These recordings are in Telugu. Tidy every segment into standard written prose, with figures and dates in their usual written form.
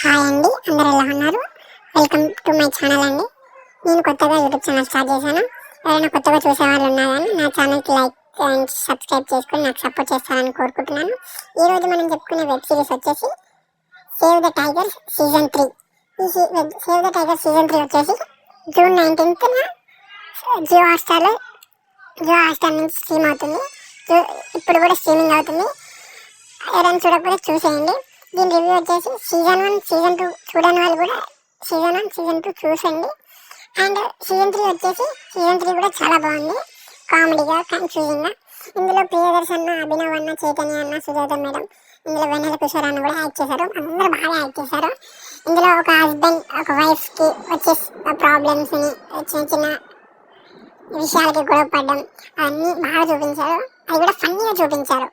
హాయ్ అండి, అందరు ఎలా ఉన్నారు? వెల్కమ్ టు మై ఛానల్ అండి. నేను కొత్తగా యూట్యూబ్ ఛానల్ స్టార్ట్ చేశాను. ఎవరైనా కొత్తగా చూసేవాళ్ళు ఉన్నారని నా ఛానల్కి లైక్ అండ్ సబ్స్క్రైబ్ చేసుకొని నాకు సపోర్ట్ చేస్తారని కోరుకుంటున్నాను. ఈరోజు మనం చెప్పుకునే వెబ్ సిరీస్ వచ్చేసి సేవ్ ద టైగర్ సీజన్ 3. ఈ సేవ్ ద టైగర్ సీజన్ 3 వచ్చేసి జూన్ 19th జియో హాట్స్టార్ నుంచి స్ట్రీమ్ అవుతుంది. ఇప్పుడు కూడా స్ట్రీమింగ్ అవుతుంది. ఎవరైనా చూడకపోతే చూసేయండి. దీని రివ్యూ వచ్చేసి సీజన్ 1 సీజన్ 2 చూడని వాళ్ళు కూడా సీజన్ 1 సీజన్ 2 చూసండి. అండ్ సీజన్ 3 వచ్చేసి సీజన్ 3 కూడా చాలా బాగుంది, కామెడీగా కన్ఫ్యూజింగ్గా. ఇందులో ప్రియదర్శన్ అన్న, అభినవ్ అన్న, చైతన్య అన్న, సుజాత మేడం, ఇందులో వెన్నెల కిషోర్ అన్న కూడా యాక్ట్ చేశారు. అందరూ బాగా యాక్ట్ చేశారు. ఇందులో ఒక హస్బెండ్ ఒక వైఫ్కి వచ్చే ప్రాబ్లమ్స్ని, చిన్న చిన్న విషయాలకి గొడవ పడడం అవన్నీ బాగా చూపించారు. అది కూడా ఫన్నీగా చూపించారు.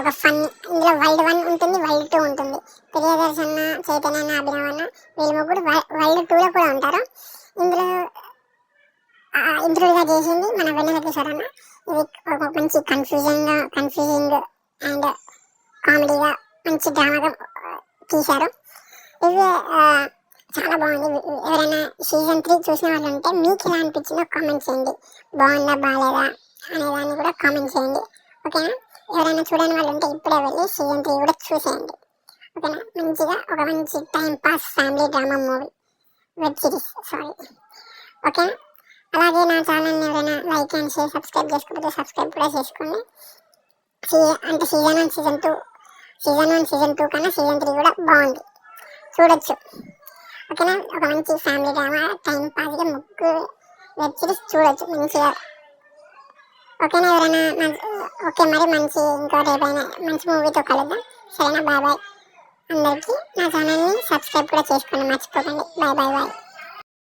ఒక ఫన్. ఇందులో వరల్డ్ 1 ఉంటుంది, వరల్డ్ 2 ఉంటుంది. ప్రియదర్శన్, చైతన్య అన్న, అభినవ్ అన్న వీళ్ళు ముగ్గురు వరల్డ్ 2లో కూడా ఉంటారు. ఇందులో ఇంట్రొడ్యూస్ చేసింది మన వెన్నెల కిషోర్ అన్న. ఇది ఒక మంచి కన్ఫ్యూజింగ్ అండ్ కామెడీగా మంచి డ్రామాగా తీశారు. ఇది చాలా బాగుంది. ఎవరైనా సీజన్ 3 చూసిన వాళ్ళు ఉంటే మీకు ఎలా అనిపించిందో కామెంట్ చేయండి. బాగుందా బాగాలేదా అనేదాన్ని కూడా కామెంట్ చేయండి, ఓకేనా? ఎవరైనా చూడని వాళ్ళు ఉంటే ఇప్పుడే వెళ్ళి సీజన్ 3 కూడా చూసేయండి, ఓకేనా? మంచిగా ఒక మంచి time pass family drama movie web series ఓకేనా? అలాగే నా ఛానల్ని ఎవరైనా లైక్ అండ్ షేర్ సబ్స్క్రైబ్ చేసుకోకపోతే సబ్స్క్రైబ్ కూడా చేసుకోండి. అంటే సీజన్ 1 సీజన్ 2 కన్నా సీజన్ 3 కూడా బాగుంది, చూడొచ్చు, ఓకేనా? ఒక మంచి ఫ్యామిలీ డ్రామా టైం పాస్గా ముగ్గురు వెబ్ సిరీస్ చూడొచ్చు మంచిగా, ఓకేనా? ఎవరైనా ఓకే, మరి ఇంకోటి ఏదైనా మంచి మూవీతో కలుద్దాం, సరేనా? బాయ్ బాయ్ అందరికీ. నా ఛానల్ని సబ్స్క్రైబ్ కూడా చేసుకోండి, మర్చిపోకండి. Bye bye bye.